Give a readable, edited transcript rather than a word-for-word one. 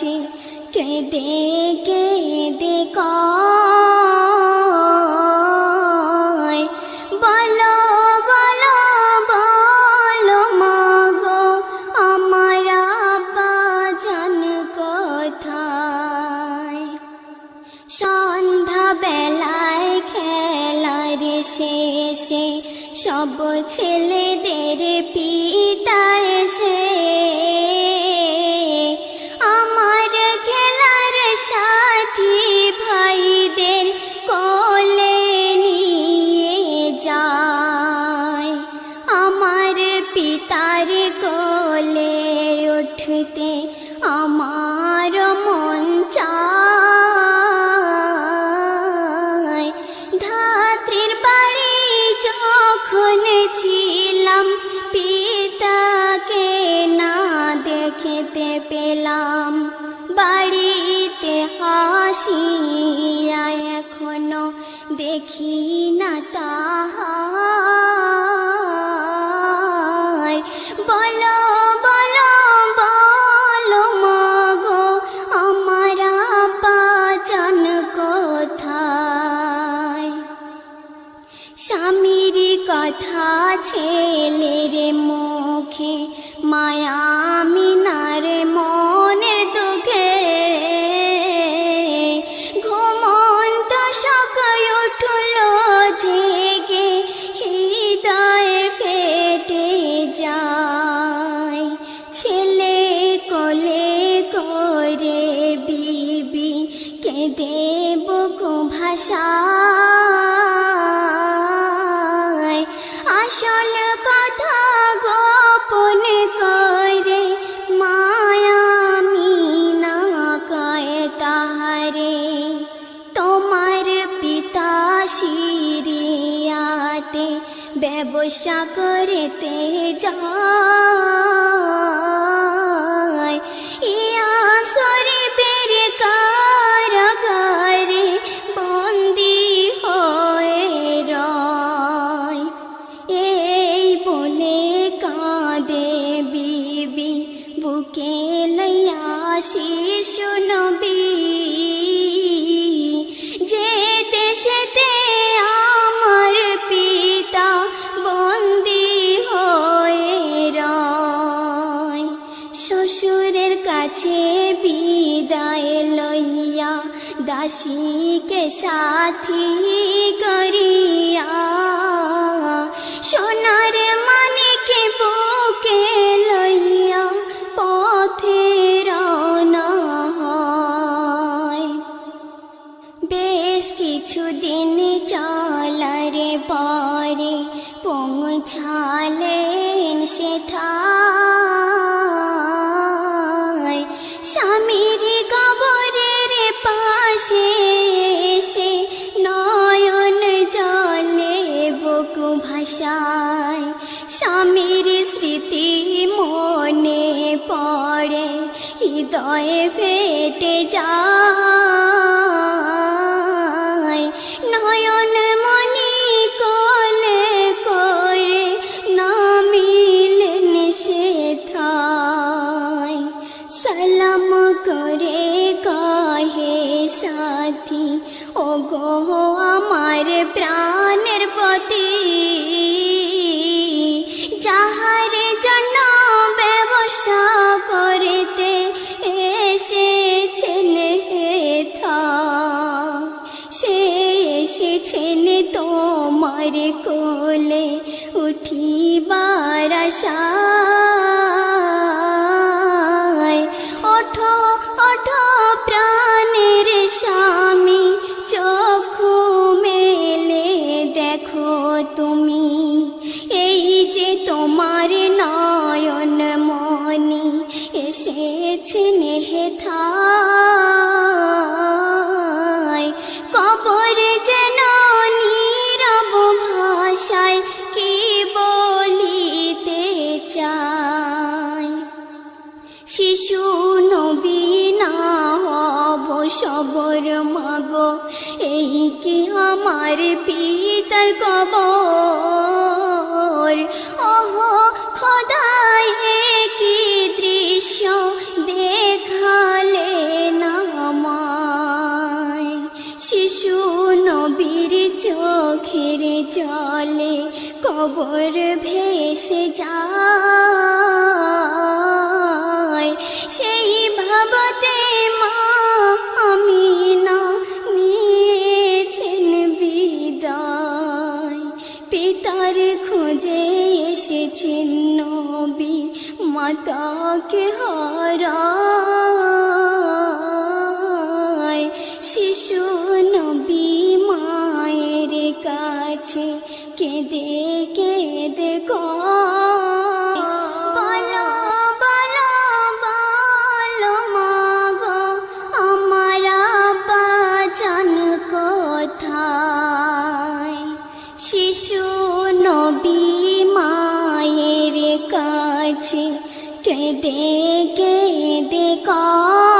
কাছে কেঁদে কেঁদে কয়, বলো বলো বলো মাগো আমার আব্বা জান কোথায়। সন্ধ্যা বেলায় খেলার শেষে সব ছেলেদের পিতা এসে আমার খেলার সাথী ভাইদের কোলে নিয়ে যায়। আমার পিতার কোলে উঠতে আমার মন চায়। ধাত্রীর বাড়ি যখন ছিলাম পিতাকে না দেখতে পেলাম, বাড়িতে আসিয়া এখনো দেখি না তাহার। বলো বলো বলো মাগো আমার আব্বা জান কোথায়। স্বামীর কথা ছেলের মুখে মায়া মিনার মনের দুঃখে ঘুমন্ত সকাল উঠল জেগে হৃদয় ফেটে যায়। ছেলে কোলে করে বিবি কেঁদে বুকু ভাষায়। আসল কথা গোপন করে মায়া মিনা কয় তাহারে, তোমার পিতা সিরিয়াতে ব্যবসা করতে যায়। ইয়া শরীফের কারাগারে বন্দী হয়ে রয়। এই বলে কাঁদে বিবি বুকে লইয়া শিশু নবী, যে দেশেতে আমার পিতা বন্দী হয়ে রয়। শ্বশুরের কাছে বিদায় লইয়া দাসীকে সাথী করিয়া সোনার মানিকে বুকে লইয়া পথে রওনা হয়। বেশ কিছুদিন চলার পরে পৌঁছালেন সেথায়। স্বামীর কবরের পাশে এসে নয়ন জলে বুকু ভাষায়। স্বামীর স্মৃতি মনে পড়ে হৃদয়ে ফেটে যায়। নয়ন মনি কোলে করে নামিলেন সেথায়। সালাম করে কহে সাথী, ও গো আমার প্রাণের পতি, যাহার জন্য ব্যবসা করতে এসেছেন হেথায়, সে এসেছেন তোমার কোলে উঠিবার আশায়। ওঠো ওঠো প্রাণের স্বামী, চক্ষু মেলে দেখো তুমি, এই যে তোমার নয়ন মনি এসেছেন হেথায়। কবর যেন নীরব ভাষায় কি বলিতে চায়। শিশু নবী না হব সবর মাগো, এই কি আমার পিতার কবর। ওহ খোদাই এ কি দৃশ্য দেখালেন আমায়। শিশু নবীর চোখের জলে কবর ভেসে যায়। সেই ভাবতে মা আমিনা নিয়েছেন বিদায়। পিতার খোঁজে এসেছেন নবী, মাতাকে হারায়। শিশু নবী মায়ের কাছে কেঁদে কেঁদে কয়, বলো বলো বলো মাগো, আমার আব্বা জান কোথায়। শিশু নবী মায়ের কাছে কেঁদে কেঁদে কয়,